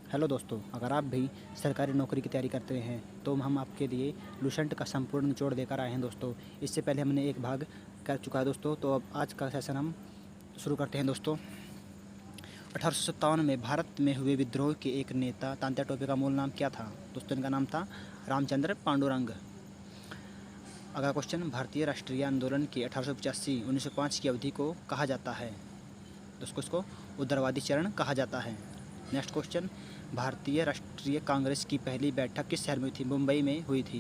Hello दोस्तों, अगर आप भी सरकारी नौकरी की तैयारी करते हैं तो हम आपके लिए लुसेंट का संपूर्ण निचोड़ देकर आए हैं दोस्तों। इससे पहले हमने एक भाग कर चुका है दोस्तों, तो अब आज का सेशन हम शुरू करते हैं दोस्तों। 1857 में भारत में हुए विद्रोह के एक नेता तात्या टोपे का मूल नाम क्या था दोस्तों? इनका नाम था रामचंद्र पांडुरंग। अगला क्वेश्चन, भारतीय राष्ट्रीय आंदोलन के 1885-1905 की अवधि को कहा जाता है दोस्तों? इसको उदारवादी चरण कहा जाता है। नेक्स्ट क्वेश्चन, भारतीय राष्ट्रीय कांग्रेस की पहली बैठक किस शहर में हुई थी? मुंबई में हुई थी।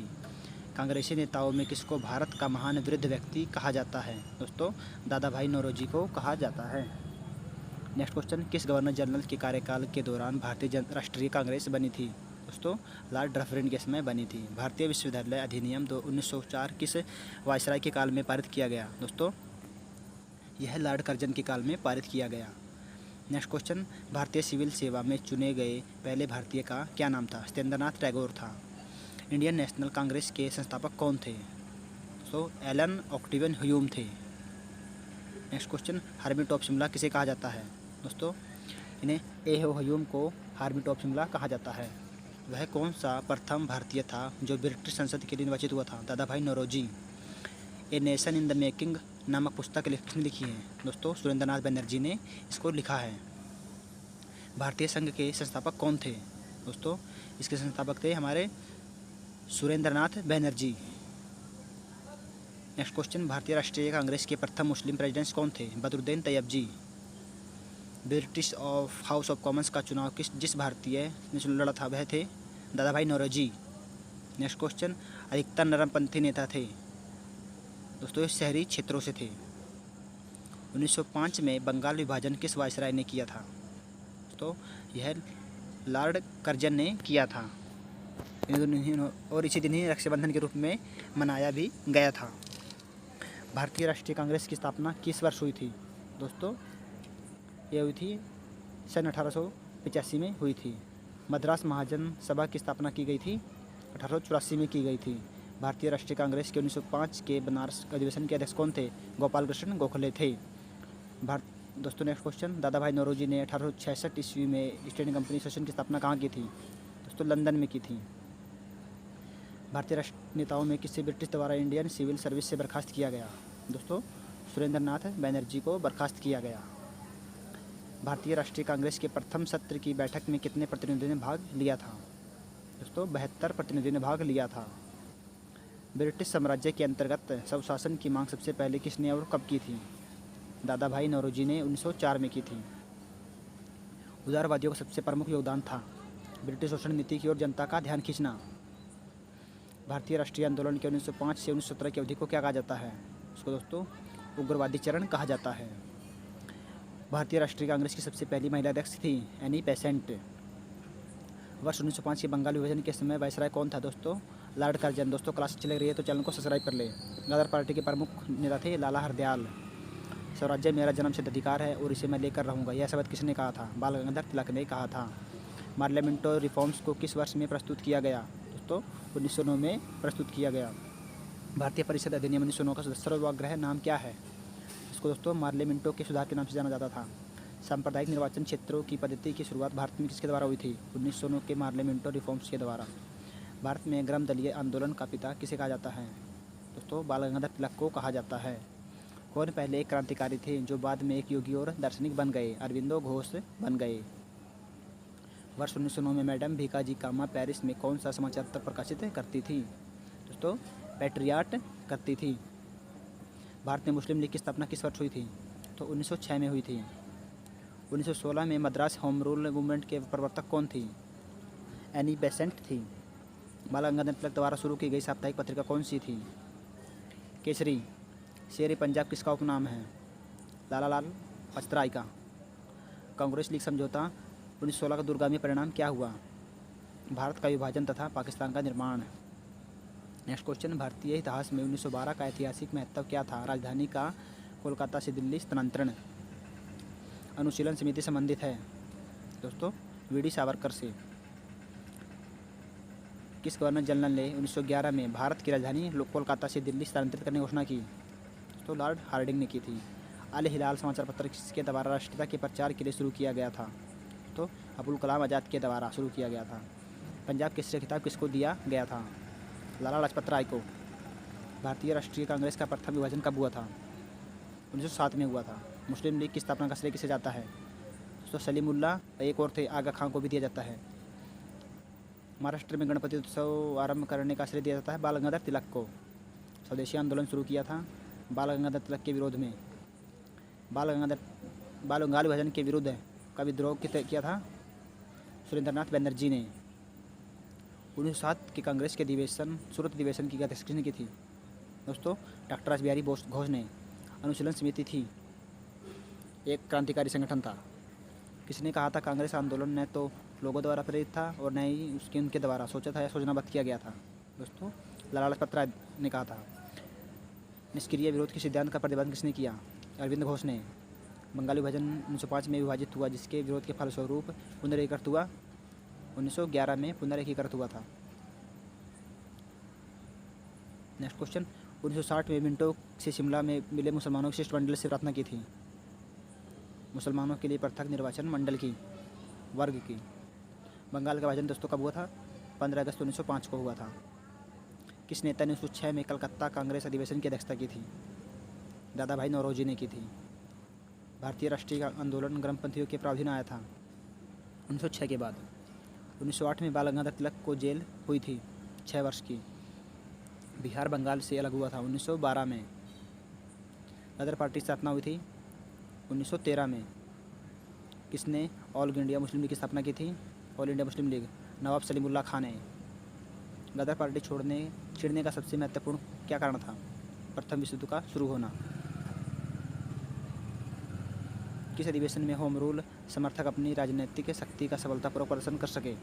कांग्रेसी नेताओं में किसको भारत का महान वृद्ध व्यक्ति कहा जाता है दोस्तों? दादा भाई नौरोजी को कहा जाता है। नेक्स्ट क्वेश्चन, किस गवर्नर जनरल के कार्यकाल के दौरान भारतीय राष्ट्रीय कांग्रेस बनी थी दोस्तों? लॉर्ड डफरिन के समय बनी थी। भारतीय विश्वविद्यालय अधिनियम 1904 किस वायसराय के काल में पारित किया गया दोस्तों? यह लॉर्ड कर्जन के काल में पारित किया गया। नेक्स्ट क्वेश्चन, भारतीय सिविल सेवा में चुने गए पहले भारतीय का क्या नाम था? सत्येंद्रनाथ टैगोर था। इंडियन नेशनल कांग्रेस के संस्थापक कौन थे? एलन ऑक्टेवियन ह्यूम थे। Next question, hermit of Shimla किसे कहा जाता है दोस्तों? इन्हें ह्यूम को हार्मिट ऑफ शिमला कहा जाता है। वह कौन सा प्रथम भारतीय था जो ब्रिटिश संसद के लिए निर्वाचित हुआ था? Dadabhai Naoroji. A nation in the making नामक पुस्तक किसने लिखी है दोस्तों? सुरेंद्रनाथ बनर्जी ने इसको लिखा है। भारतीय संघ के संस्थापक कौन थे दोस्तों? इसके संस्थापक थे हमारे सुरेंद्रनाथ बनर्जी। नेक्स्ट क्वेश्चन, भारतीय राष्ट्रीय कांग्रेस के प्रथम मुस्लिम प्रेसिडेंट्स कौन थे? Badruddin Tyabji. British house of Commons का चुनाव जिस भारतीय ने लड़ा था वह थे दादा भाई नौरोजी। नेक्स्ट क्वेश्चन, अधिकतर नरमपंथी नेता थे दोस्तों? शहरी क्षेत्रों से थे। 1905 में बंगाल विभाजन किस वायसराय ने किया था? तो यह लॉर्ड कर्जन ने किया था। और इसी दिन ही रक्षाबंधन के रूप में मनाया भी गया था। भारतीय राष्ट्रीय कांग्रेस की स्थापना किस वर्ष हुई थी दोस्तों? यह हुई थी सन 1885 में हुई थी। मद्रास महाजन सभा की स्थापना की गई थी 1884 में की गई थी। भारतीय राष्ट्रीय कांग्रेस के 1905 के बनारस अधिवेशन के अध्यक्ष कौन थे? गोपाल कृष्ण गोखले थे। दोस्तों नेक्स्ट क्वेश्चन, दादा भाई नौरोजी ने 1866 ईस्वी में ईस्ट इंडिया कंपनी एसोसिएशन की स्थापना कहाँ की थी दोस्तों? लंदन में की थी। भारतीय राष्ट्र नेताओं में किसे ब्रिटिश द्वारा इंडियन सिविल सर्विस से बर्खास्त किया गया दोस्तों? सुरेंद्रनाथ बनर्जी को बर्खास्त किया गया। भारतीय राष्ट्रीय कांग्रेस के प्रथम सत्र की बैठक में कितने प्रतिनिधियों ने भाग लिया था दोस्तों? 72 प्रतिनिधियों ने भाग लिया था। ब्रिटिश साम्राज्य के अंतर्गत स्वशासन की मांग सबसे पहले किसने और कब की थी? दादा भाई नौरोजी ने 1904 में की थी। उदारवादियों का सबसे प्रमुख योगदान था ब्रिटिश शोषण नीति की ओर जनता का ध्यान खींचना। भारतीय राष्ट्रीय आंदोलन के 1905 से 1917 की अवधि को क्या कहा जाता है? उसको दोस्तों उग्रवादी चरण कहा जाता है। भारतीय राष्ट्रीय कांग्रेस की सबसे पहली महिला अध्यक्ष थी एनी बेसेंट। वर्ष 1905 के बंगाल विभाजन के समय वायसराय कौन था दोस्तों? Lord Curzon. दोस्तों क्लास चल रही है तो चैनल को सब्सक्राइब कर ले। गदर पार्टी के प्रमुख नेता थे लाला हरदयाल। स्वराज्य मेरा जन्मसिद्ध अधिकार है और इसे मैं लेकर रहूँगा, यह शब्द किसने कहा था? बाल गंगाधर तिलक ने कहा था। पार्लियामेंटो रिफॉर्म्स को किस वर्ष में प्रस्तुत किया गया दोस्तों? 1909 में प्रस्तुत किया गया। भारतीय परिषद अधिनियम 1909 का सर्वग्राह्य नाम क्या है? इसको दोस्तों पार्लियामेंटो के सुधार के नाम से जाना जाता था। सांप्रदायिक निर्वाचन क्षेत्रों की पद्धति की शुरुआत भारत में किसके द्वारा हुई थी? 1909 के पार्लियामेंटो रिफॉर्म्स के द्वारा। भारत में ग्राम दलीय आंदोलन का पिता किसे कहा जाता है दोस्तों? बाल गंगाधर तिलक को कहा जाता है। कौन पहले एक क्रांतिकारी थे जो बाद में एक योगी और दार्शनिक बन गए? अरविंदो घोष बन गए। वर्ष 1909 में मैडम भीकाजी कामा पेरिस में कौन सा समाचार पत्र प्रकाशित करती थी दोस्तों? पैट्रियाट करती थी। भारत में मुस्लिम लीग की स्थापना किस वर्ष हुई थी? तो 1906 में हुई थी। 1916 में मद्रास होम रूल मूवमेंट के प्रवर्तक कौन थी? एनी बेसेंट थी। बाल गंगाधर तिलक द्वारा शुरू की गई साप्ताहिक पत्रिका कौन सी थी? केसरी। शेर पंजाब किसका उपनाम है? लाला लाल पचतराय का। कांग्रेस लीग समझौता 1916 का दूरगामी परिणाम क्या हुआ? भारत का विभाजन तथा पाकिस्तान का निर्माण। नेक्स्ट क्वेश्चन, भारतीय इतिहास में 1912 का ऐतिहासिक महत्व क्या था? राजधानी का कोलकाता से दिल्ली स्थानांतरण। अनुशीलन समिति संबंधित है दोस्तों वीडी सावरकर से। किस गवर्नर जनरल ने 1911 में भारत की राजधानी कोलकाता से दिल्ली स्थानांतरित करने की घोषणा की? तो लॉर्ड हार्डिंग ने की थी। अल हिलाल समाचार पत्र किसके द्वारा राष्ट्रीयता के प्रचार के लिए शुरू किया गया था? तो अबुल कलाम आज़ाद के द्वारा शुरू किया गया था। पंजाब केसरी खिताब किसको दिया गया था? लाला लाजपत राय को। भारतीय राष्ट्रीय कांग्रेस का प्रथम विभाजन कब हुआ था? 1907 में हुआ था। मुस्लिम लीग की स्थापना का श्रेय किसे जाता है? दोस्तों सलीमुल्लाह, एक और थे आगा खां को भी दिया जाता है। महाराष्ट्र में गणपति उत्सव आरंभ करने का श्रेय दिया जाता है बाल गंगाधर तिलक को। स्वदेशी आंदोलन शुरू किया था बाल गंगाधर तिलक के विरोध में। बाल बंगाल विभाजन के विरुद्ध का विद्रोह किया था? सुरेंद्रनाथ बनर्जी ने। 1907 के कांग्रेस के सूरत अधिवेशन की अध्यक्षता किसने की थी? दोस्तों डॉक्टर रास बिहारी घोष ने। अनुशीलन समिति थी, एक क्रांतिकारी संगठन था। किसने कहा था कांग्रेस आंदोलन न तो लोगों द्वारा प्रेरित था और न ही उनके द्वारा सोचा था या योजनाबद्ध किया गया था? दोस्तों लाला लाजपत राय ने कहा था। निष्क्रिय विरोध के सिद्धांत का प्रतिपादन किसने किया? अरविंद घोष ने। बंगाल विभाजन 1905 में विभाजित हुआ, जिसके विरोध के फलस्वरूप पुनरीकृत हुआ 1911 में पुनरीकृत हुआ था। नेक्स्ट क्वेश्चन, 1960 में मिंटो से शिमला में मिले मुसलमानों की शिष्टमंडल से प्रार्थना की थी। मुसलमानों के लिए पृथक निर्वाचन मंडल की, वर्ग की। बंगाल का विभाजन दोस्तों कब हुआ था? 15 अगस्त 1905 को हुआ था। किस नेता ने 1906 में कलकत्ता कांग्रेस अधिवेशन की अध्यक्षता की थी? दादा भाई नौरोजी ने की थी। भारतीय राष्ट्रीय आंदोलन गर्मपंथियों के प्रावधान आया था 1906 के बाद। 1908 में बाल गंगाधर तिलक को जेल हुई थी 6 वर्ष की। बिहार बंगाल से अलग हुआ था 1912 में। गदर पार्टी की स्थापना हुई थी 1913 में। किसने ऑल इंडिया मुस्लिम लीग की स्थापना की थी? ऑल इंडिया मुस्लिम लीग, नवाब सलीमुल्लाह खान ने। गदर पार्टी छिड़ने का सबसे महत्वपूर्ण क्या कारण था? प्रथम विश्व युद्ध का शुरू होना। किस अधिवेशन में होम रूल समर्थक अपनी राजनीतिक शक्ति का सफलतापूर्वक प्रदर्शन कर सके?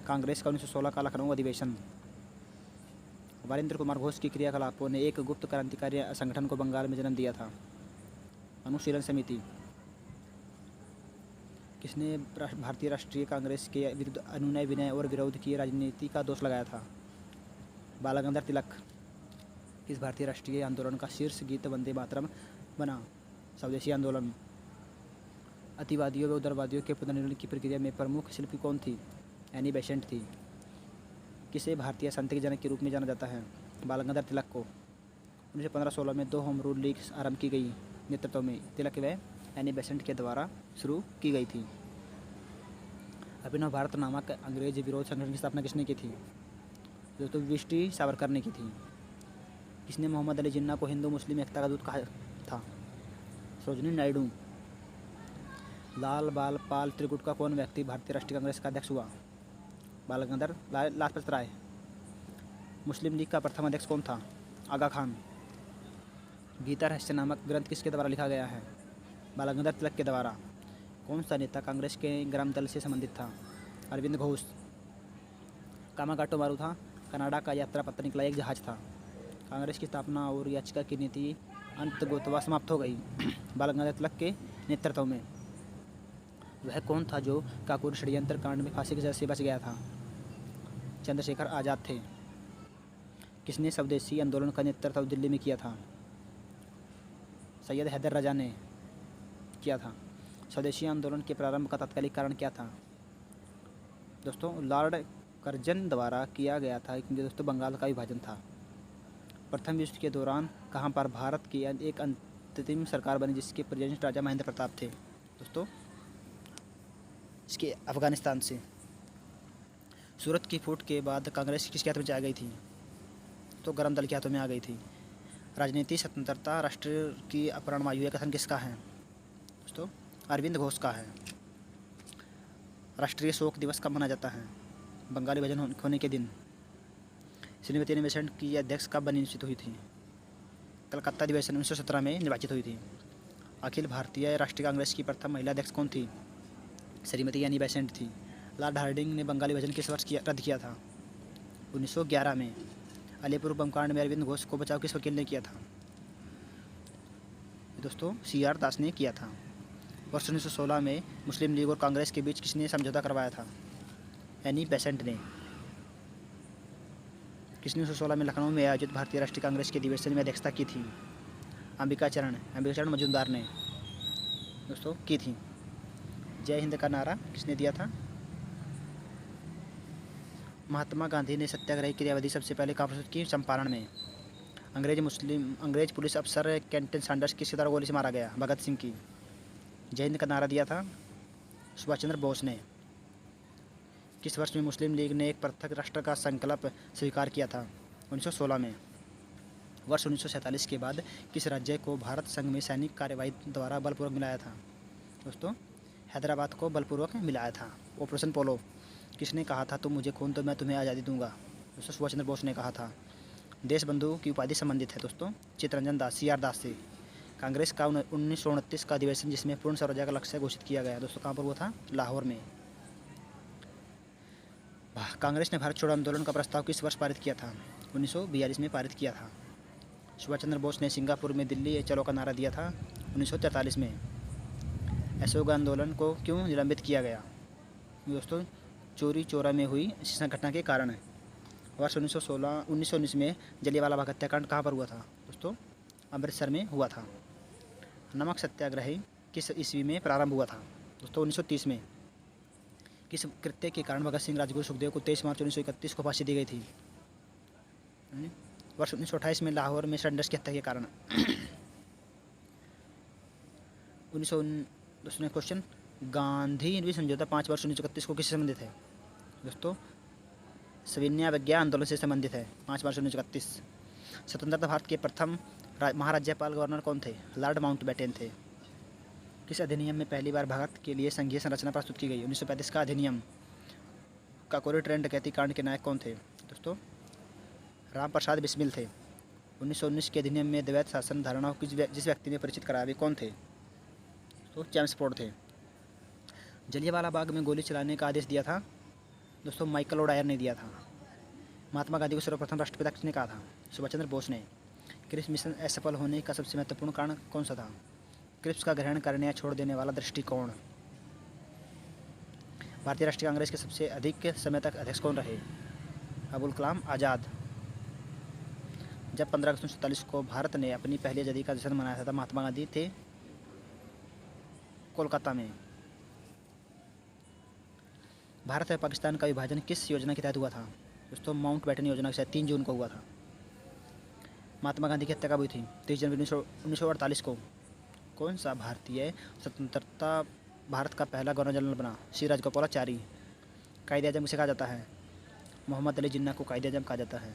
कांग्रेस का 1916 का लखनऊ अधिवेशन। वीरेंद्र कुमार घोष की क्रियाकलापों ने एक गुप्त क्रांतिकारी संगठन को बंगाल में जन्म दिया था, अनुशीलन समिति। किसने भारतीय राष्ट्रीय कांग्रेस के विरुद्ध अनुनय विनय और विरोध की राजनीति का दोष लगाया था? बाल गंगाधर तिलक। किस भारतीय राष्ट्रीय आंदोलन का शीर्ष गीत वंदे मातरम बना? स्वदेशी आंदोलन। अतिवादियों व उदारवादियों के पुनर्निर्माण की प्रक्रिया में प्रमुख शिल्पी कौन थी? एनी बेसेंट थी। किसे भारतीय शांति के जनक के रूप में जाना जाता है? बाल गंगाधर तिलक को। 1915-16 में 2 होम रूल लीग आरंभ की गई नेतृत्व में तिलक व एनी बेसेंट के द्वारा शुरू की गई थी। अभिनव भारत नामक अंग्रेज विरोध संगठन की स्थापना किसने की थी? दोस्तों वीएसटी सावरकर ने की थी। किसने मोहम्मद अली जिन्ना को हिंदू मुस्लिम एकता का दूत कहा था? सरोजिनी नायडू। लाल बाल पाल त्रिकुट का कौन व्यक्ति भारतीय राष्ट्रीय कांग्रेस का अध्यक्ष हुआ? बाल गंगाधर लाजपत राय। मुस्लिम लीग का प्रथम अध्यक्ष कौन था? आगा खान। गीता रहस्य नामक ग्रंथ किसके द्वारा लिखा गया है? बाल गंगाधर तिलक के द्वारा। कौन सा नेता कांग्रेस के ग्राम दल से संबंधित था? अरविंद घोष। कामागाटो मारुथा कनाडा का यात्रा पत्र निकला एक जहाज था। कांग्रेस की स्थापना और याचिका की नीति अंततः समाप्त हो गई बाल गंगाधर तिलक के नेतृत्व में। वह कौन था जो काकोरी षड्यंत्र कांड में फांसी की सजा से बच गया था? चंद्रशेखर आज़ाद थे। किसने स्वदेशी आंदोलन का नेतृत्व दिल्ली में किया था? सैयद हैदर रजा ने किया था। स्वदेशी आंदोलन के प्रारंभ का तात्कालिक कारण क्या था? दोस्तों लॉर्ड कर्जन द्वारा किया गया था, क्योंकि दोस्तों बंगाल का विभाजन था। प्रथम विश्व के दौरान कहाँ पर भारत की एक अंतरिम सरकार बनी जिसके प्रेसिडेंट राजा महेंद्र प्रताप थे? दोस्तों इसके अफगानिस्तान से। सूरत की फूट के बाद कांग्रेस किसके हाथ में आ गई थी? तो गरम दल के हाथों में आ गई थी। राजनीति स्वतंत्रता राष्ट्र की अपराणवायु यह कथन किसका है? दोस्तों अरविंद घोष का है। राष्ट्रीय शोक दिवस कब मनाया जाता है? बंगाली विभाजन होने के दिन। श्रीमती एनी बेसेंट की अध्यक्ष कब बनी निश्चित हुई थी? कलकत्ता अधिवेशन 1917 में निर्वाचित हुई थी। अखिल भारतीय राष्ट्रीय कांग्रेस की प्रथम महिला अध्यक्ष कौन थी? श्रीमती एनी बेसेंट थी। लॉर्ड हार्डिंग ने बंगाली विभाजन किस वर्ष रद्द किया था? 1911 में। अलीपुर बमकांड में अरविंद घोष को बचाव किस वकील ने किया था? दोस्तों CR दास ने किया था। वर्ष 1916 में मुस्लिम लीग और कांग्रेस के बीच किसने समझौता करवाया था? एनी बेसेंट ने। किसने 1916 में लखनऊ में आयोजित भारतीय राष्ट्रीय कांग्रेस के अधिवेशन में अध्यक्षता की थी? अंबिका चरण मजूमदार ने दोस्तों की थी। जय हिंद का नारा किसने दिया था? महात्मा गांधी ने सत्याग्रह की अवधि सबसे पहले कहाँ प्रस्तुत की? चंपारण में। अंग्रेज पुलिस अफसर कैंटन सैंडर्स किसके द्वारा गोली से मारा गया? भगत सिंह की। जय हिंद का नारा दिया था सुभाष चंद्र बोस ने। किस वर्ष में मुस्लिम लीग ने एक पृथक राष्ट्र का संकल्प स्वीकार किया था? 1916 में। वर्ष 1947 के बाद किस राज्य को भारत संघ में सैनिक कार्यवाही द्वारा बलपूर्वक मिलाया था? दोस्तों, हैदराबाद को बलपूर्वक मिलाया था। ऑपरेशन पोलो किसने कहा था? तुम मुझे खून दो मैं तुम्हें आज़ादी दूंगा? दोस्तों, सुभाष चंद्र बोस ने कहा था। देश बंधु की उपाधि संबंधित है दोस्तों चित्तरंजन दास CR दास से। कांग्रेस का 1929 का अधिवेशन जिसमें पूर्ण स्वराज्य का लक्ष्य घोषित किया गया दोस्तों कहाँ पर हुआ था? लाहौर में। कांग्रेस ने भारत छोड़ो आंदोलन का प्रस्ताव किस वर्ष पारित किया था? 1942 में पारित किया था। सुभाष चंद्र बोस ने सिंगापुर में दिल्ली चलो का नारा दिया था 1943 में। असहयोग आंदोलन को क्यों निलंबित किया गया? दोस्तों, चोरी चोरा में हुई हिंसक घटना के कारण। वर्ष 1919 में जलियांवाला बाग हत्याकांड कहाँ पर हुआ था? दोस्तों, अमृतसर में हुआ था। नमक सत्याग्रह किस ईस्वी में प्रारंभ हुआ था? दोस्तों, 1930 में। किस कृत्य के कारण भगत सिंह, राजगुरु, सुखदेव को 23 मार्च 1931 को फांसी दी गई थी? वर्ष 1928 में लाहौर में सैंडर्स की हत्या के कारण। 19 क्वेश्चन, गांधी समझौता 5 वर्ष 1931 को किससे संबंधित है? दोस्तों, सविनय आंदोलन से संबंधित है। 5 मार्च 1931। स्वतंत्रता भारत के प्रथम महाराज्यपाल गवर्नर कौन थे? लॉर्ड माउंटबेटन थे। किस अधिनियम में पहली बार भारत के लिए संघीय संरचना प्रस्तुत की गई? 1935 का अधिनियम। काकोरी ट्रेन डकैती कांड के नायक कौन थे? दोस्तों, राम प्रसाद बिस्मिल थे। 1919 के अधिनियम में द्वैत शासन धारणाओं को जिस व्यक्ति ने परिचित कराया वे कौन थे? तो चैम्सफोर्ड थे। जलियांवाला बाग में गोली चलाने का आदेश दिया था? दोस्तों, माइकल ओडायर ने दिया था। महात्मा गांधी को सर्वप्रथम राष्ट्रपिता किसने कहा था? सुभाष चंद्र बोस ने। क्रिप्स मिशन असफल होने का सबसे महत्वपूर्ण कारण कौन सा था? क्रिप्स का ग्रहण करने या छोड़ देने वाला दृष्टिकोण। भारतीय राष्ट्रीय कांग्रेस के सबसे अधिक समय तक अध्यक्ष कौन रहे? अबुल कलाम आज़ाद। जब 15 अगस्त 1947 को भारत ने अपनी पहली आज़ादी का जश्न मनाया था महात्मा गांधी थे कोलकाता में। भारत और पाकिस्तान का विभाजन किस योजना के तहत हुआ था? दोस्तों, माउंटबेटन योजना के तहत 3 जून को हुआ था। महात्मा गांधी की हत्या कब हुई थी? 30 जनवरी 1948 को। कौन सा भारतीय स्वतंत्रता भारत का पहला गवर्नर जनरल बना? श्री राजगोपालाचारी। कायदे आजम किसे कहा जाता है? मोहम्मद अली जिन्ना को कायदे आजम कहा जाता है।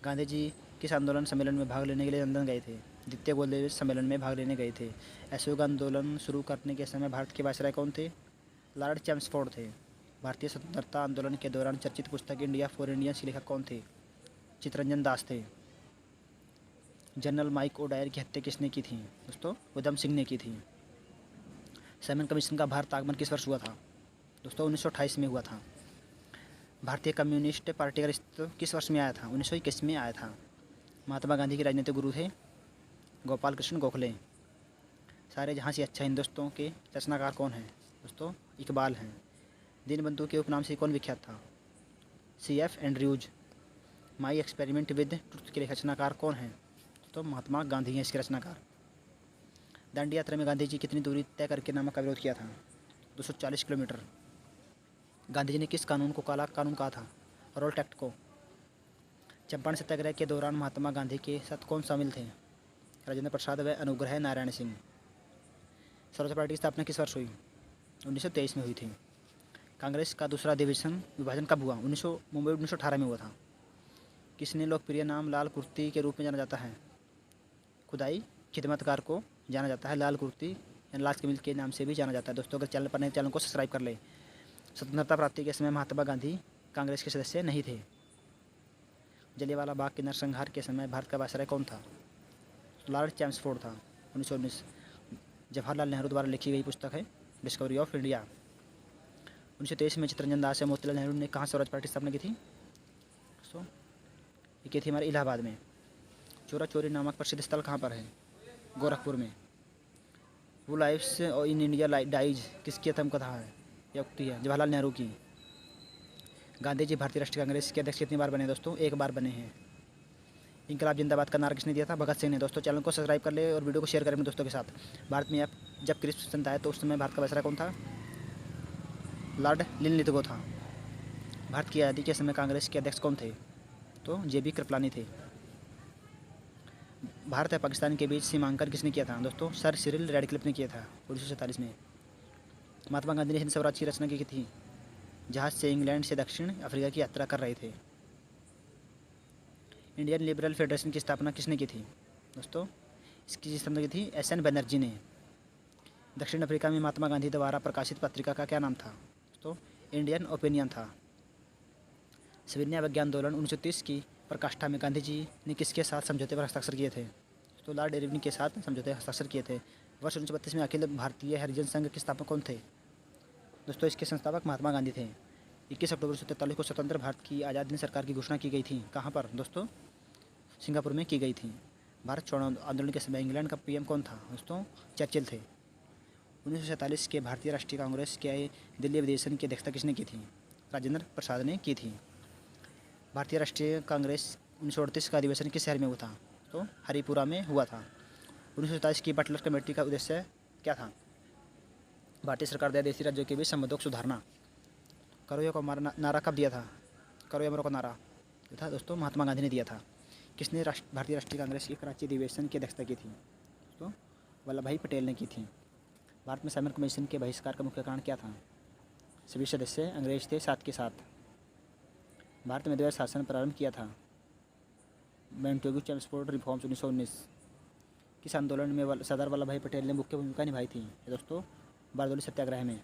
गांधी जी किस आंदोलन सम्मेलन में भाग लेने के लिए लंदन गए थे? द्वितीय गोलमेज सम्मेलन में भाग लेने गए थे। असहयोग आंदोलन शुरू करने के समय भारत के वायसराय कौन थे? लॉर्ड चैम्सफोर्ड थे। भारतीय स्वतंत्रता आंदोलन के दौरान चर्चित पुस्तक इंडिया फॉर इंडियंस के लेखक कौन थे? चित्तरंजन दास थे। जनरल माइक ओडायर की हत्या किसने की थी? दोस्तों, उधम सिंह ने की थी। साइमन कमीशन का भारत आगमन किस वर्ष हुआ था? दोस्तों, 1928 में हुआ था। भारतीय कम्युनिस्ट पार्टी का अस्तित्व किस वर्ष में आया था? 1921 में आया था। महात्मा गांधी के राजनीतिक गुरु थे गोपाल कृष्ण गोखले। सारे जहाँ से अच्छा हिंदुस्तान के रचनाकार कौन हैं? दोस्तों, इकबाल हैं। दीनबंधु के उपनाम से कौन विख्यात था? CF Andrews. My experiment with truth के रचनाकार कौन हैं? तो महात्मा गांधी हैं इसके रचनाकार। दांडी यात्रा में गांधी जी कितनी दूरी तय करके नमक का विरोध किया था? 240 किलोमीटर। गांधी जी ने किस कानून को काला कानून कहा था? रोल्ट एक्ट को। चंपारण सत्याग्रह के दौरान महात्मा गांधी के साथ कौन शामिल थे? राजेंद्र प्रसाद व अनुग्रह नारायण सिंह। स्वराज पार्टी की स्थापना किस वर्ष हुई? 1923 में हुई थी। कांग्रेस का दूसरा विभाजन कब हुआ? मुंबई 1918 में हुआ था। किसने लोकप्रिय नाम लाल कुर्ती के रूप में जाना जाता है? खुदाई खिदमतकार को जाना जाता है लाल कुर्ती या लाल कमीज के नाम से भी जाना जाता है। दोस्तों, अगर चैनल पर नए चैनल को सब्सक्राइब कर ले। स्वतंत्रता प्राप्ति के समय महात्मा गांधी कांग्रेस के सदस्य नहीं थे। जलियांवाला बाग के नरसंहार के समय भारत का वायसराय कौन था? लॉर्ड चैम्सफोर्ड था। 1919। जवाहरलाल नेहरू द्वारा लिखी गई पुस्तक है डिस्कवरी ऑफ इंडिया। 1923 में चित्तरंजन दास या मोतीलाल नेहरू ने कहाँ स्वराज पार्टी स्थापना की थी? सो ये की थी हमारे इलाहाबाद में। चोरा चोरी नामक प्रसिद्ध स्थल कहाँ पर है? गोरखपुर में। वो लाइफ्स इन इंडिया डाइज किसकी आत्मकथा है या उक्ति है? जवाहरलाल नेहरू की। गांधी जी भारतीय राष्ट्रीय कांग्रेस के अध्यक्ष कितनी बार बने? दोस्तों, 1 बार बने हैं। इंकलाब जिंदाबाद का नारा किसने दिया था? भगत सिंह ने। दोस्तों, चैनल को सब्सक्राइब कर ले और वीडियो को शेयर करें अपने दोस्तों के साथ। भारत में जब क्रिप्स संत आया तो उस समय भारत का वायसराय कौन था? लॉर्ड लिनलिथगो था। भारत की आज़ादी के समय कांग्रेस के अध्यक्ष कौन थे? तो JB कृपलानी थे। भारत और पाकिस्तान के बीच सीमांकन किसने किया था? दोस्तों सर सिरिल रैडक्लिफ ने किया था 1947 में। महात्मा गांधी ने हिंद स्वराज की रचना की थी। जहाज से इंग्लैंड से दक्षिण अफ्रीका की यात्रा कर रहे थे। इंडियन लिबरल फेडरेशन की स्थापना किसने की थी? दोस्तों इसकी स्थापना की थी SN बनर्जी ने। दक्षिण अफ्रीका में महात्मा गांधी द्वारा प्रकाशित पत्रिका का क्या नाम था? दोस्तों इंडियन ओपिनियन था। सविनय अवज्ञा आंदोलन 1930 की प्रकाष्ठा में गांधी जी ने किसके साथ समझौते पर हस्ताक्षर किए थे? तो लॉर्ड इरविन के साथ समझौते हस्ताक्षर किए थे। वर्ष 1932 में अखिल भारतीय हरिजन संघ के स्थापक कौन थे? दोस्तों इसके संस्थापक महात्मा गांधी थे। 21 अक्टूबर 1943 को स्वतंत्र भारत की आज़ाद हिंद सरकार की घोषणा की गई थी। कहाँ पर? दोस्तों सिंगापुर में की गई थी। भारत छोड़ो आंदोलन के समय इंग्लैंड का PM कौन था? दोस्तों चर्चिल थे। 1947 के भारतीय राष्ट्रीय कांग्रेस के दिल्ली अधिवेशन की अध्यक्षता किसने की थी? राजेंद्र प्रसाद ने की थी। भारतीय राष्ट्रीय कांग्रेस 1938 का अधिवेशन किस शहर में हुआ था? तो हरिपुरा में हुआ था। 1947 की बटलर कमेटी का उद्देश्य क्या था? भारतीय सरकार द्वारा देशी राज्यों के बीच संबंधों को सुधारना। करो या को मारा नारा कब दिया था? करो या मरो को नारा दिया था दोस्तों महात्मा गांधी ने दिया था। किसने भारतीय राष्ट्रीय कांग्रेस के कराची अधिवेशन की अध्यक्षता की थी? तो वल्लभ भाई पटेल ने की थी। भारत में साइमन कमीशन के बहिष्कार का मुख्य कारण क्या था? सभी सदस्य अंग्रेज थे साथ के साथ। भारत में द्वैध शासन प्रारंभ किया था। मैंटेगू ट्रांसपोर्ट रिफॉर्म्स 1919। किस आंदोलन में सरदार वल्लभ भाई पटेल ने मुख्य भूमिका निभाई थी? दोस्तों बारदोली सत्याग्रह में।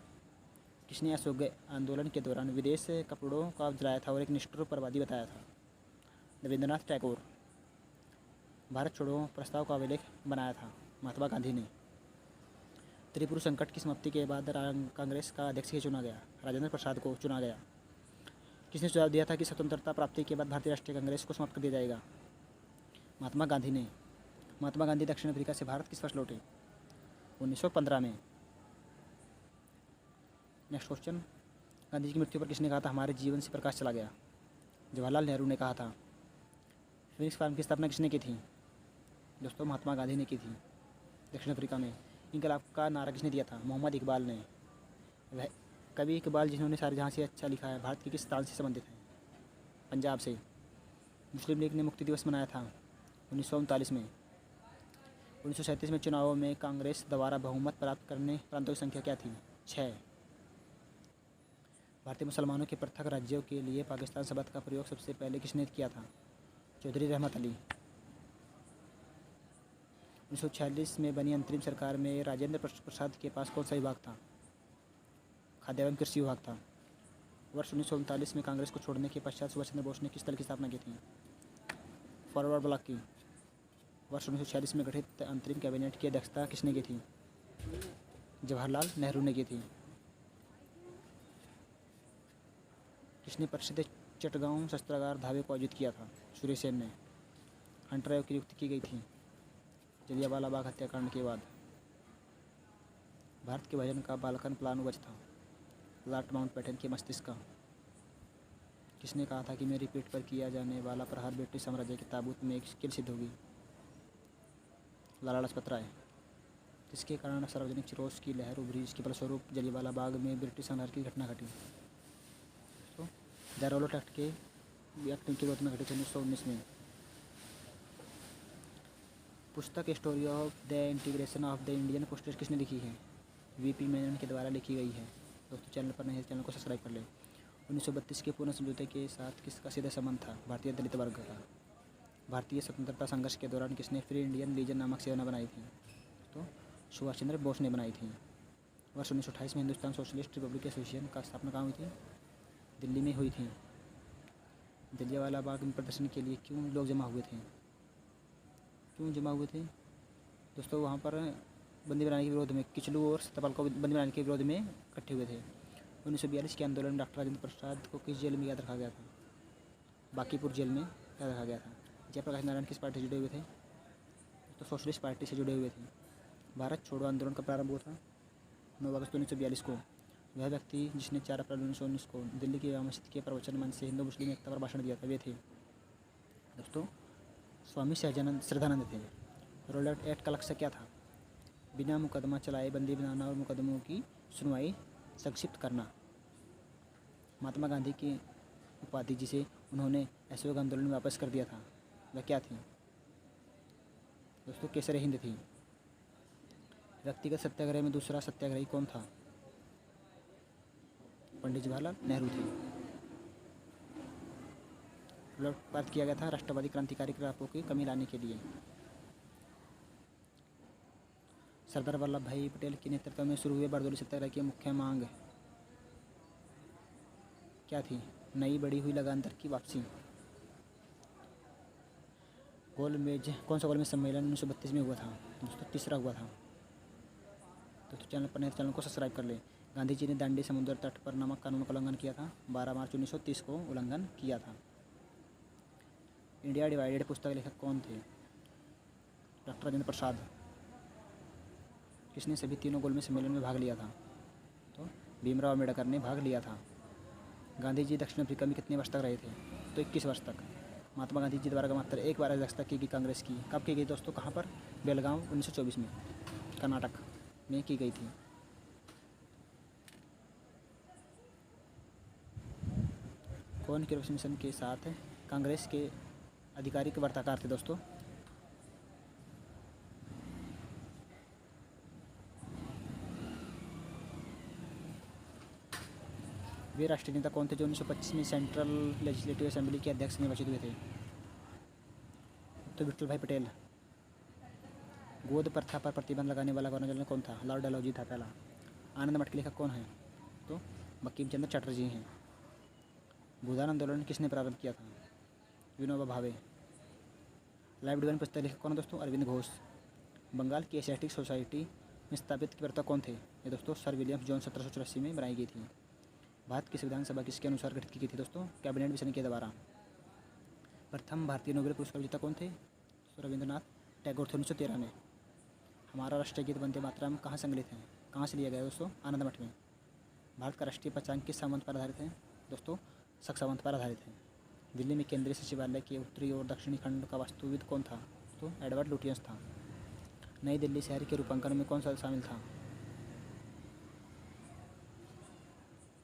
किसने असहयोग आंदोलन के दौरान विदेश कपड़ों का जलाया था और एक निष्ठुर उग्रवादी बताया था? रविंद्रनाथ टैगोर। भारत छोड़ो प्रस्ताव का अभिलेख बनाया था महात्मा गांधी ने। त्रिपुरा संकट की समाप्ति के बाद कांग्रेस का अध्यक्ष चुना गया? राजेंद्र प्रसाद को चुना गया। किसने सुझाव दिया था कि स्वतंत्रता प्राप्ति के बाद भारतीय राष्ट्रीय कांग्रेस को समाप्त कर दिया जाएगा? महात्मा गांधी ने। महात्मा गांधी दक्षिण अफ्रीका से भारत किस वर्ष लौटे? 1915 में। नेक्स्ट क्वेश्चन, गांधी जी की मृत्यु पर किसने कहा था हमारे जीवन से प्रकाश चला गया? जवाहरलाल नेहरू ने कहा था। फिनिक्स फार्म की स्थापना किसने की थी? दोस्तों महात्मा गांधी ने की थी दक्षिण अफ्रीका में। इनकलाब का नारा किसने दिया था? मोहम्मद इकबाल ने। वह कवि इकबाल जिन्होंने सारे जहाँ से अच्छा लिखा है भारत के किस स्थान से संबंधित है? पंजाब से। मुस्लिम लीग ने मुक्ति दिवस मनाया था 1939 में। 1937 में चुनावों में कांग्रेस द्वारा बहुमत प्राप्त करने प्रांतों की संख्या क्या थी? 6। भारतीय मुसलमानों के पृथक राज्यों के लिए पाकिस्तान शब्द का प्रयोग सबसे पहले किसने किया था? चौधरी रहमत अली। 1946 में बनी अंतरिम सरकार में राजेंद्र प्रसाद के पास कौन सा विभाग था? खाद्य एवं कृषि विभाग था। वर्ष 1939 में कांग्रेस को छोड़ने के पश्चात सुभाष चंद्र बोस ने किस दल की स्थापना की थी? फॉरवर्ड ब्लॉक की। वर्ष 1946 में गठित अंतरिम कैबिनेट की अध्यक्षता किसने की थी? जवाहरलाल नेहरू ने की थी। किसने प्रसिद्ध चटगांव शस्त्रागार धावे को आयोजित किया था? सूर्यसेन ने। हंटर आयोग की नियुक्ति की गई थी जलियांवाला बाग हत्याकांड के बाद। भारत के विभाजन का बाल्कन प्लान उपज था लॉर्ड माउंटबेटन के मस्तिष्क का। किसने कहा था कि मेरी पीठ पर किया जाने वाला प्रहार ब्रिटिश साम्राज्य के ताबूत में एक किल सिद्ध होगी? लाला लाजपत राय। जिसके कारण सार्वजनिक रोष की लहर उभरी, इसके फलस्वरूप जलियांवाला बाग में ब्रिटिश संहार की घटना घटी। तो द रॉलेट एक्ट के विरोध में घटी थी 1919 में। पुस्तक story of the integration of the Indian post किसने लिखी है? VP मेनन के द्वारा लिखी गई है। दोस्तों चैनल पर नहीं है, चैनल को सब्सक्राइब कर लें। 1932 के पूर्ण समझौते के साथ किसका सीधा संबंध था? भारतीय दलित वर्ग का। भारतीय स्वतंत्रता संघर्ष के दौरान किसने फ्री इंडियन लीजन नामक सेना बनाई थी? तो सुभाष चंद्र बोस ने बनाई थी। वर्ष 1928 में हिंदुस्तान सोशलिस्ट रिपब्लिक एसोसिएशन का स्थापना कहाँ हुई थी? दिल्ली में हुई थी। जलियांवाला बाग में प्रदर्शन के लिए क्यों लोग जमा हुए थे? दोस्तों वहाँ पर बंदी बनाने के विरोध में किचलू और सत्यपाल को बंदी बनाने के विरोध में इकट्ठे हुए थे। 1942 के आंदोलन में डॉक्टर राजेंद्र प्रसाद को किस जेल में याद रखा गया था? बांकीपुर जेल में याद रखा गया था। जयप्रकाश नारायण किस पार्टी से जुड़े हुए थे? तो सोशलिस्ट पार्टी से जुड़े हुए थे। भारत छोड़ो आंदोलन का प्रारंभ हुआ था 9 अगस्त 1942 को। वह व्यक्ति जिसने 4 अप्रैल 1919 को दिल्ली की जामा मस्जिद के प्रवचन मंच से हिंदू मुस्लिम एकता पर भाषण दिया था वे थे दोस्तों स्वामी श्रद्धानंद थे। रॉलेट एक्ट का लक्ष्य क्या था? बिना मुकदमा चलाए बंदी बनाना और मुकदमों की सुनवाई संक्षिप्त करना। महात्मा गांधी की उपाधि जिसे उन्होंने असहयोग आंदोलन में वापस कर दिया था वह क्या थी? दोस्तों केसर हिंद थी। व्यक्तिगत सत्याग्रह में दूसरा सत्याग्रही कौन था? पंडित जवाहरलाल नेहरू थे। लोकपात किया गया था राष्ट्रवादी क्रांतिकारी क्रॉपों की कमी लाने के लिए। सरदार वल्लभ भाई पटेल के नेतृत्व में शुरू हुए बारडोली सत्याग्रह की मुख्य मांग क्या थी? नई बढ़ी हुई लगान दर की वापसी। गोलमेज कौन सा गोलमेज सम्मेलन 1932 में हुआ था? दोस्तों तीसरा हुआ था। दोस्तों चैनल पर नए चैनल को सब्सक्राइब कर लें। गांधी जी ने दांडी समुद्र तट पर नमक कानून का उल्लंघन किया था। 12 मार्च 1930 को उल्लंघन किया था। इंडिया डिवाइडेड पुस्तक के लेखक कौन थे? डॉक्टर राजेंद्र प्रसाद। किसने सभी तीनों गोलमेज सम्मेलन में भाग लिया था? तो भीमराव अम्बेडकर ने भाग लिया था। गांधी जी दक्षिण अफ्रीका में कितने वर्ष तक रहे थे? तो 21 वर्ष तक। महात्मा गांधी जी द्वारा मात्र एक बार अध्यक्षता की गई कांग्रेस की। कब की गई दोस्तों? कहाँ पर? बेलगांव 1924 में कर्नाटक में की गई थी। कौन किरोसिन मिशन के साथ कांग्रेस के आधिकारिक वार्ताकार थे दोस्तों? वे राष्ट्रीय नेता कौन थे जो 1925 में सेंट्रल लेजिस्लेटिव असेंबली के अध्यक्ष निर्वाचित हुए थे? तो विठल भाई पटेल। गोद प्रथा पर प्रतिबंध लगाने वाला गवर्नर जनरल कौन था? लॉर्ड डलहौजी था पहला। आनंद मठ के लेखक कौन है? तो बंकिम चंद्र चटर्जी हैं। भूदान आंदोलन किसने प्रारंभ किया था? विनोबा भावे। लाइव डिवाइन पुस्तक लेखक कौन है दोस्तों? अरविंद घोष। बंगाल की एशियाटिक सोसाइटी में स्थापित प्रवक्ता कौन थे? ये दोस्तों सर विलियम जॉन 1784 में बनाई गई थी। भारत की संविधान सभा किसके अनुसार गठित की गई थी दोस्तों? कैबिनेट मिशन के द्वारा। प्रथम भारतीय नोबेल पुरस्कार विजेता कौन थे? रविंद्रनाथ टैगोर थे 1913 में। हमारा राष्ट्रीय गीत वंदे मातरम कहाँ संकलित है? कहाँ से लिया गया दोस्तों? आनंद मठ में। भारत का राष्ट्रीय पहचान किस संवत पर आधारित है? दोस्तों शक संवत पर आधारित है। दिल्ली में केंद्रीय सचिवालय के उत्तरी और दक्षिणी खंड का वास्तुविद कौन था? तो एडवर्ड लुटियंस था। नई दिल्ली शहर के रूपांकन में कौन सा शामिल था?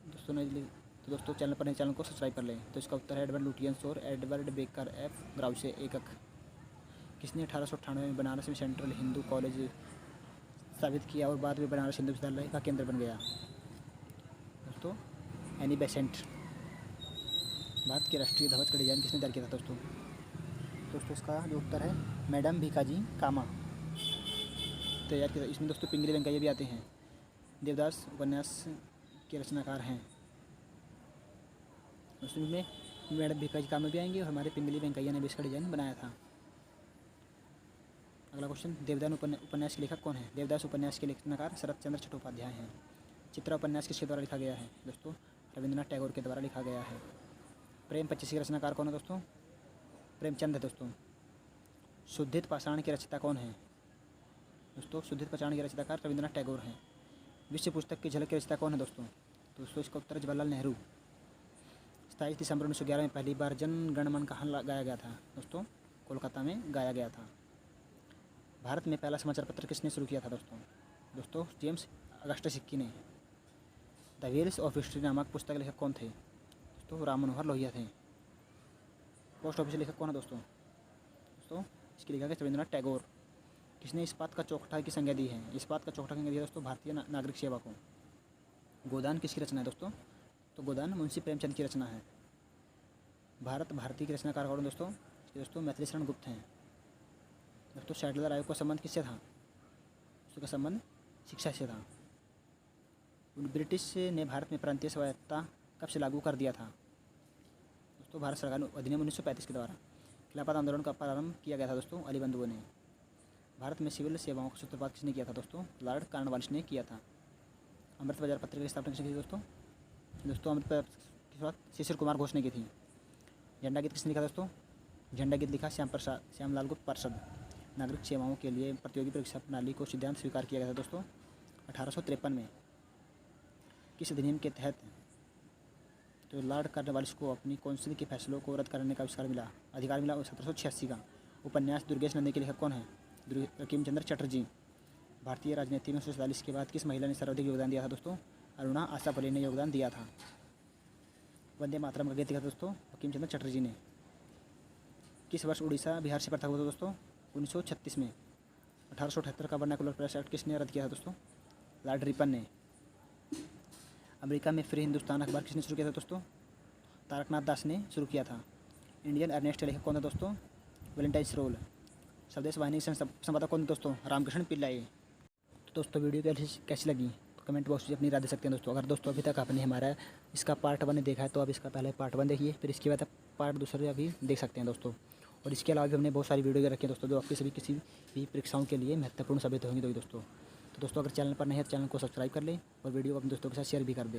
दोस्तों नई दिल्ली। तो दोस्तों चैनल पर नए चैनल को सब्सक्राइब कर लें। तो इसका उत्तर है एडवर्ड लुटियंस और एडवर्ड बेकर एफ ग्राउसे एकक। किसने 1898 में बनारस में सेंट्रल हिंदू कॉलेज स्थापित किया और बाद में बनारस हिंदू विश्वविद्यालय का केंद्र बन गया? दोस्तों एनी बेसेंट। भारत के राष्ट्रीय ध्वज का डिजाइन किसने तैयार किया था दोस्तों? दोस्तों इसका जो उत्तर है मैडम भीकाजी कामा तैयार किया। इसमें दोस्तों पिंगली वेंकैया भी आते हैं। देवदास उपन्यास के रचनाकार हैं। उसमें मैडम भीकाजी कामा भी आएंगे और हमारे पिंगली वेंकैया ने भी इसका डिजाइन बनाया था। अगला क्वेश्चन, देवदास उपन्यास के लेखक कौन है? देवदास उपन्यास के लेखनकार शरत चंद्र चट्टोपाध्याय हैं। चित्रा उपन्यास किसके द्वारा लिखा गया है? दोस्तों रविंद्रनाथ टैगोर के द्वारा लिखा गया है। प्रेम 25 के रचनाकार कौन है दोस्तों? प्रेमचंद है दोस्तों। शुद्धित पाषाण के रचयिता कौन है? दोस्तों शुद्धित पाषाण के रचयिताकार रविंद्रनाथ टैगोर हैं। विश्व पुस्तक की झलक के रचयिता कौन है दोस्तों? दोस्तों इसका उत्तर जवाहरलाल नेहरू। 27 दिसंबर 1911 में पहली बार जन गण मन कहाँ गाया गया था? दोस्तों कोलकाता में गाया गया था। भारत में पहला समाचार पत्र किसने शुरू किया था दोस्तों? दोस्तों जेम्स अगस्टस हिक्की ने। द व्हील्स ऑफ हिस्ट्री नामक पुस्तक लेखक कौन थे? दोस्तों राम मनोहर लोहिया थे। पोस्ट ऑफिस लेखक कौन है दोस्तों? दोस्तों इसकी लेखक है रविंद्रनाथ टैगोर। किसने इस्पात का चौखटा की संज्ञा दी है? इस्पात का चौखटा की संज्ञा दी है दोस्तों भारतीय नागरिक सेवा को। गोदान किसकी रचना है दोस्तों? तो गोदान मुंशी प्रेमचंद की रचना है। भारत भारती के रचनाकार कौन दोस्तों? दोस्तों मैथिली शरण गुप्त हैं। दोस्तों सैडलर आयोग का संबंध किससे था? उसका संबंध शिक्षा से था। ब्रिटिश ने भारत में प्रांतीय स्वायत्तता कब से लागू कर दिया था? दोस्तों भारत सरकार अधिनियम 1935 के द्वारा। खिलाफत आंदोलन का प्रारंभ किया गया था दोस्तों अली बंधुओं ने। भारत में सिविल सेवाओं का सूत्रपात किसने किया था दोस्तों? लॉर्ड कॉर्नवालिस ने किया था। अमृत बाजार पत्रिका की स्थापना किसने की दोस्तों? दोस्तों अमृत बाजार की शुरुआत शिशिर कुमार घोष ने की थी। झंडा गीत किसने लिखा दोस्तों? झंडा गीत लिखा श्यामलाल गुप्त पार्षद। नागरिक सेवाओं के लिए प्रतियोगी परीक्षा प्रणाली को सिद्धांत स्वीकार किया गया था दोस्तों 1853 में। किस अधिनियम के तहत तो लॉर्ड कॉर्नवालिस को अपनी कौंसिल के फैसलों को रद्द करने का अधिकार मिला 1786 का। उपन्यास दुर्गेश नंदी के लेखक कौन है? बंकिम चंद्र चटर्जी। भारतीय राजनीति में 1947 के बाद किस महिला ने सर्वाधिक योगदान दिया था दोस्तों? अरुणा आसा फुले ने योगदान दिया था। वंदे मातरम का गीत लिखा था दोस्तों बंकिम चंद्र चटर्जी ने। किस वर्ष उड़ीसा बिहार से पृथक हुआ था दोस्तों? 1936 में। 1878 का वर्नाकुलर प्रेस एक्ट किसने रद्द किया था दोस्तों? लॉर्ड रिपन ने। अमेरिका में फ्री हिंदुस्तान अखबार किसने शुरू किया था दोस्तों? तारकनाथ दास ने शुरू किया था। इंडियन अर्नेस्ट लेखक कौन था दोस्तों? वैलेंटाइन रोल। स्वदेश वाहिनी के संपादक कौन थे दोस्तों? रामकृष्ण पिल्लाई। तो दोस्तों वीडियो कैसी लगी तो कमेंट बॉक्स में अपनी राय दे सकते हैं दोस्तों। अगर दोस्तों अभी तक आपने हमारा इसका पार्ट 1 देखा है तो आप इसका पहले पार्ट 1 देखिए, फिर इसके बाद पार्ट 2 अभी देख सकते हैं दोस्तों। और इसके अलावा भी हमने बहुत सारी वीडियो रखी है दोस्तों जो आपके सभी किसी भी परीक्षाओं के लिए महत्वपूर्ण साबित होंगी दोस्तों। तो दोस्तों अगर चैनल पर नहीं है तो चैनल को सब्सक्राइब कर लें और वीडियो को अपने दोस्तों के साथ शेयर भी कर दें।